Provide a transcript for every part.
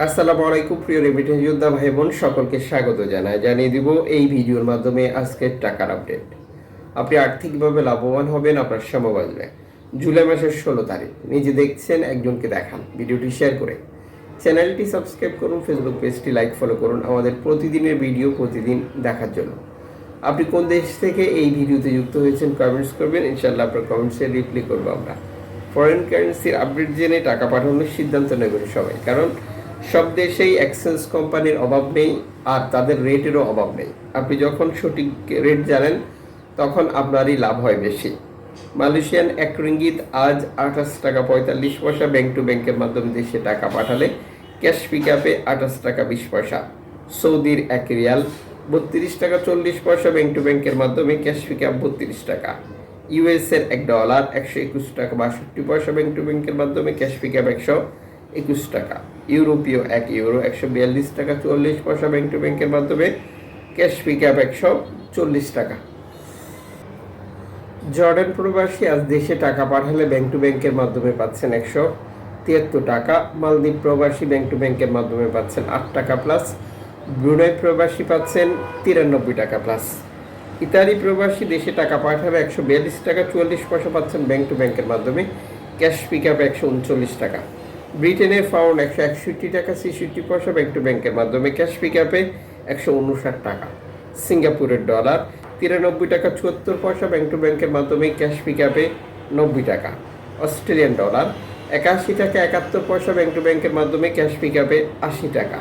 আসসালামু আলাইকুম প্রিয় রেমিটেন্স যোদ্ধা ভাই বোন সকলকে স্বাগত জানিয়ে দিব এই ভিডিওর মাধ্যমে আজকের টাকার আপডেট। আপনি আর্থিকভাবে লাভবান হবেন, আপনার সময় বাঁচবে। জুলাই মাসের 16 তারিখ নিজে দেখছেন, একজনকে দেখান, ভিডিওটি শেয়ার করে চ্যানেলটি সাবস্ক্রাইব করুন, ফেসবুক পেজটি লাইক ফলো করুন আমাদের প্রতিদিনের ভিডিও প্রতিদিন দেখার জন্য। আপনি কোন দেশ থেকে এই ভিডিওতে যুক্ত হয়েছেন কমেন্টস করবেন, ইনশাআল্লাহ আপনার কমেন্টসে রিপ্লাই করবো আমরা। ফরেন কারেন্সির আপডেট জেনে টাকা পাঠানোর সিদ্ধান্ত নেবেন সবাই, কারণ সব দেশেই এক্সচেঞ্জ কোম্পানির অভাব নেই আর তাদের রেটেরও অভাব নেই। আপনি যখন সঠিক রেট জানেন তখন আপনারই লাভ হয় বেশি। মালয়েশিয়ান 1 রিঙ্গিত আজ 28 টাকা 45 পয়সা ব্যাংক টু ব্যাংকের মাধ্যমে দেশে টাকা পাঠালে ক্যাশ পিক আপে 28 টাকা 20 পয়সা। সৌদির 1 রিয়াল 32 টাকা 40 পয়সা ব্যাংক টু ব্যাংকের মাধ্যমে ক্যাশ পিক আপ 32 টাকা। ইউএসের $1 121 টাকা 62 পয়সা ব্যাংক টু ব্যাংকের মাধ্যমে ক্যাশ পিক আপ 121 টাকা। ইউরোপীয় €1 142 টাকা 44 পয়সা ব্যাংক টু ব্যাংকের মাধ্যমে ক্যাশ পিক আপ 140 টাকা। জর্ডান প্রবাসী আজ দেশে টাকা পাঠালে ব্যাংক টু ব্যাংকের মাধ্যমে পাচ্ছেন 173 টাকা। মালদ্বীপ প্রবাসী ব্যাংক টু ব্যাংকের মাধ্যমে পাচ্ছেন 8 টাকা প্লাস। ব্রুনাই প্রবাসী পাচ্ছেন 93 টাকা প্লাস। ইতালি প্রবাসী দেশে টাকা পাঠালে 142 টাকা 44 পয়সা পাচ্ছেন ব্যাংক টু ব্যাংকের মাধ্যমে ক্যাশ পিক আপ 139 টাকা। ব্রিটেনের পাউন্ড 161 টাকা 63 পয়সা ব্যাংক টু ব্যাংকের মাধ্যমে ক্যাশ পিক আপে 159 টাকা। সিঙ্গাপুরের ডলার 93 টাকা 74 পয়সা ব্যাংক টু ব্যাংকের মাধ্যমে ক্যাশ পিক আপে 90 টাকা। অস্ট্রেলিয়ান ডলার 81 টাকা 71 পয়সা ব্যাংক টু ব্যাংকের মাধ্যমে ক্যাশ পিক আপে 80 টাকা।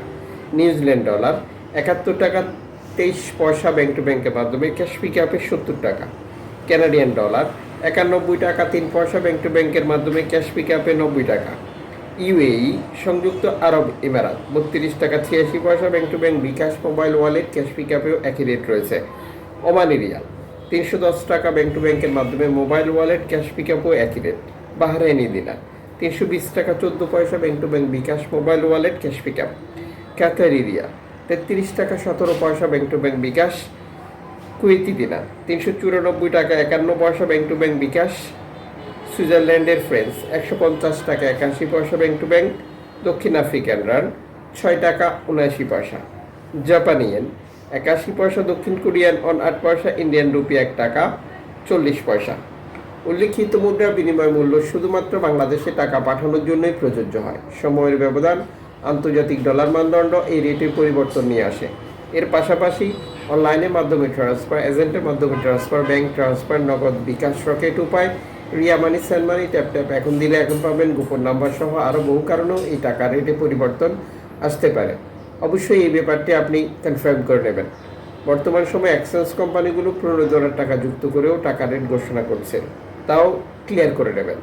নিউজিল্যান্ড ডলার 71 টাকা 23 পয়সা ব্যাংক টু ব্যাংকের মাধ্যমে ক্যাশ পিক আপে 70 টাকা। কানাডিয়ান ডলার 91 টাকা 3 পয়সা ব্যাংক টু ব্যাংকের মাধ্যমে ক্যাশ পিক আপে 90 টাকা। ইউএই সংযুক্ত আরব ইমারাত 32 টাকা 86 পয়সা bank to bank bKash mobile wallet cash pick আপেও একই রেট রয়েছে। ওমানি রিয়াল 310 টাকা ব্যাংক টু ব্যাংকের মাধ্যমে মোবাইল ওয়ালেট ক্যাশ পিক আপও একই রেট। বাহরাইনি দিনার 320 টাকা 14 পয়সা bank to bank bKash mobile wallet cash pick up. Qatari riyal 33 টাকা 17 পয়সা bank to bank bKash. Kuwaiti dinar 394 টাকা 51 পয়সা ব্যাংক টু ব্যাংক বিকাশ। সুইজারল্যান্ডের ফ্রেন্স 150 টাকা 81 পয়সা ব্যাংক টু ব্যাংক। দক্ষিণ আফ্রিকান রান 6 টাকা 79 পয়সা। জাপানি ইয়েন 81 পয়সা। দক্ষিণ কোরিয়ান অন 8 পয়সা। ইন্ডিয়ান রুপি 1 টাকা 40 পয়সা। উল্লিখিত মুদ্রা বিনিময় মূল্য শুধুমাত্র বাংলাদেশে টাকা পাঠানোর জন্যই প্রযোজ্য হয়। সময়ের ব্যবধান, আন্তর্জাতিক ডলার মানদণ্ড এই রেটের পরিবর্তন নিয়ে আসে। এর পাশাপাশি অনলাইনের মাধ্যমে ট্রান্সফার, এজেন্টের মাধ্যমে ট্রান্সফার, ব্যাংক ট্রান্সফার, নগদ, বিকাশ, রকেট উপায়, রিয়া মানি, সেন্ড মানি, ট্যাপ ট্যাপ এখন দিলে এখন পাবেন, গোপন নাম্বার সহ আরও বহু কারণেও এই টাকার রেটে পরিবর্তন আসতে পারে। অবশ্যই এই ব্যাপারটি আপনি কনফার্ম করে নেবেন। বর্তমান সময়ে এক্সচেঞ্জ কোম্পানিগুলো $15 টাকা যুক্ত করেও টাকা রেট ঘোষণা করছে, তাও ক্লিয়ার করে নেবেন।